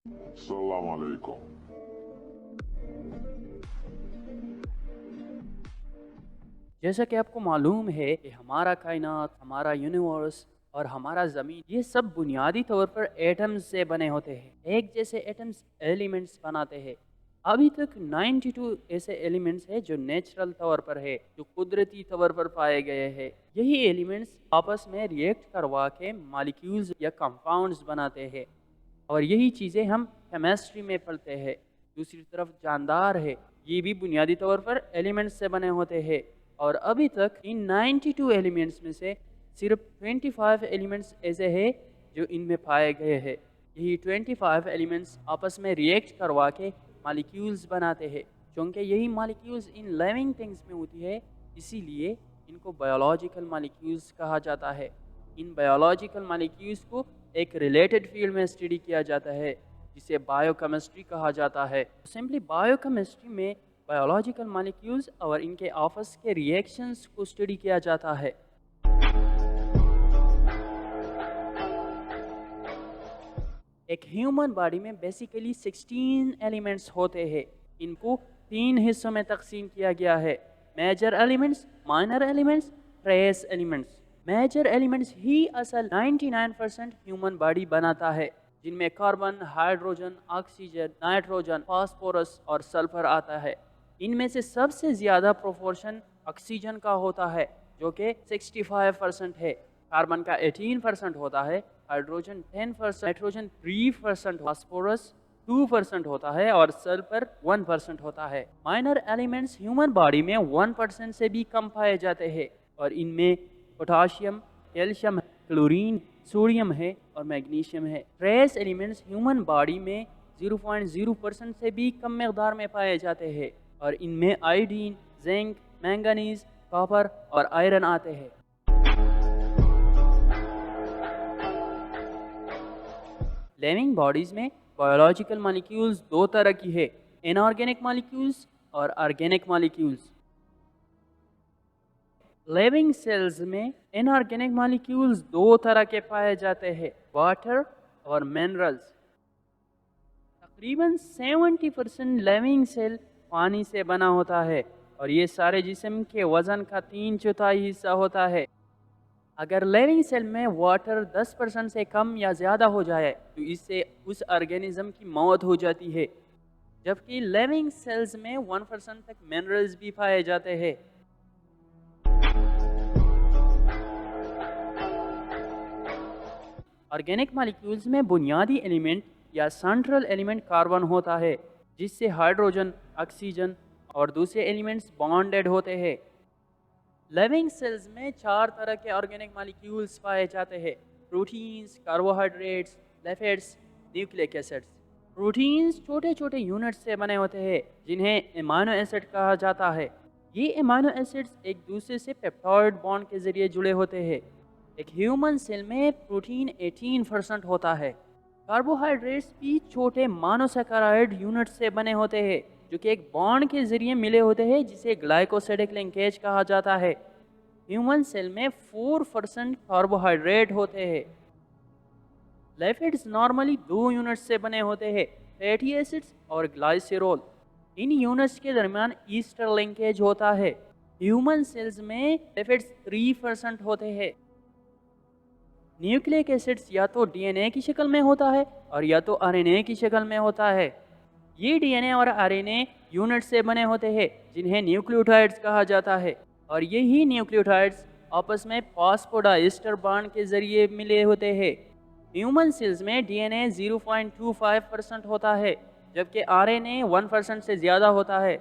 अस्सलाम वालेकुम। जैसा कि आपको मालूम है कि हमारा कायनात, हमारा यूनिवर्स और हमारा ज़मीन ये सब बुनियादी तौर पर एटम्स से बने होते हैं। एक जैसे एटम्स एलिमेंट्स बनाते हैं। अभी तक 92 ऐसे एलिमेंट्स हैं जो नेचुरल तौर पर है, जो कुदरती तौर पर पाए गए हैं। यही एलिमेंट्स आपस में रिएक्ट करवा के मॉलिक्यूल्स या कंपाउंड्स बनाते हैं और यही चीज़ें हम केमिस्ट्री में पढ़ते हैं। दूसरी तरफ जानदार है, ये भी बुनियादी तौर पर एलिमेंट्स से बने होते हैं और अभी तक इन 92 एलिमेंट्स में से सिर्फ 25 एलिमेंट्स ऐसे हैं जो इनमें पाए गए हैं। यही 25 एलिमेंट्स आपस में रिएक्ट करवा के मॉलिक्यूल्स बनाते हैं। क्योंकि यही मॉलिक्यूल्स इन लिविंग थिंग्स में होती है, इसीलिए इनको बायोलॉजिकल मॉलिक्यूल्स कहा जाता है। इन बायोलॉजिकल मॉलिक्यूल्स को एक रिलेटेड फील्ड में स्टडी किया जाता है जिसे बायोकेमिस्ट्री कहा जाता है। सिंपली बायोकेमिस्ट्री में बायोलॉजिकल मॉलिक्यूल्स और इनके आपस के रिएक्शंस को स्टडी किया जाता है। एक ह्यूमन बॉडी में बेसिकली 16 एलिमेंट्स होते हैं। इनको 3 हिस्सों में तकसीम किया गया है: major elements, minor elements, trace elements. Major elements ही असल 99% ह्यूमन बॉडी बनाता है, जिनमें carbon, hydrogen, oxygen, nitrogen, phosphorus और सल्फर आता है। इनमें से सबसे ज़्यादा प्रोपोर्शन ऑक्सीजन का होता है जो कि 65% है। कार्बन का 18% होता है, हाइड्रोजन 10%, नाइट्रोजन 3%, फास्फोरस 2% होता है और सल्फर 1% होता है। माइनर एलिमेंट्स ह्यूमन बॉडी में 1% से भी कम पाए जाते हैं और इनमें पोटाशियम, कैल्शियम, क्लोरीन, सोडियम है और मैग्नीशियम है। ट्रेस एलिमेंट्स ह्यूमन बॉडी में 0.0% से भी कम मकदार में पाए जाते हैं और इनमें आयोडीन, जिंक, मैंगनीज, कॉपर और आयरन आते हैं। लिविंग बॉडीज़ में बायोलॉजिकल मॉलिक्यूल्स दो तरह की है: इनऑर्गेनिक मॉलिक्यूल्स और ऑर्गेनिक मॉलिक्यूल्स। लिविंग सेल्स में इनऑर्गेनिक मॉलिक्यूल्स दो तरह के पाए जाते हैं: वाटर और मिनरल्स। तकरीबन 70% लिविंग सेल पानी से बना होता है और ये सारे जिस्म के वज़न का 3/4 हिस्सा होता है। अगर लिविंग सेल में वाटर 10% से कम या ज़्यादा हो जाए तो इससे उस ऑर्गेनिज्म की मौत हो जाती है, जबकि लिविंग सेल्स में 1% तक मिनरल्स भी पाए जाते हैं। ऑर्गेनिक मॉलिक्यूल्स में बुनियादी एलिमेंट या सेंट्रल एलिमेंट कार्बन होता है, जिससे हाइड्रोजन, ऑक्सीजन और दूसरे एलिमेंट्स बॉन्डेड होते हैं। लिविंग सेल्स में 4 तरह के ऑर्गेनिक मॉलिक्यूल्स पाए जाते हैं: proteins, carbohydrates, lipids, nucleic acids. Proteins छोटे छोटे यूनिट्स से बने होते हैं जिन्हें अमीनो एसिड कहा जाता है। ये अमीनो एसिड्स एक दूसरे से पेप्टाइड बॉन्ड के जरिए जुड़े होते हैं। एक ह्यूमन सेल में प्रोटीन 18% होता है। कार्बोहाइड्रेट्स भी छोटे मोनोसैकेराइड यूनिट से बने होते हैं जो कि एक बॉन्ड के जरिए मिले होते हैं, जिसे ग्लाइकोसिडिक लिंकेज कहा जाता है। ह्यूमन सेल में 4% कार्बोहाइड्रेट होते हैं। लिपिड्स नॉर्मली 2 यूनिट्स से बने होते हैं: फैटी एसिड्स और ग्लाइसेरोल। इन यूनिट्स के दरमियान ईस्टर लिंकेज होता है। ह्यूमन सेल्स में लिपिड्स 3% होते हैं। न्यूक्लिक एसिड्स या तो डीएनए की शक्ल में होता है और या तो आरएनए की शक्ल में होता है। ये डीएनए और आरएनए यूनिट से बने होते हैं जिन्हें न्यूक्लियोटाइड्स कहा जाता है और यही न्यूक्लियोटाइड्स आपस में फॉस्फोडाइस्टर बॉन्ड के जरिए मिले होते हैं। ह्यूमन सेल्स में डीएनए 0.25% होता है, जबकि आरएनए 1% से ज़्यादा होता है।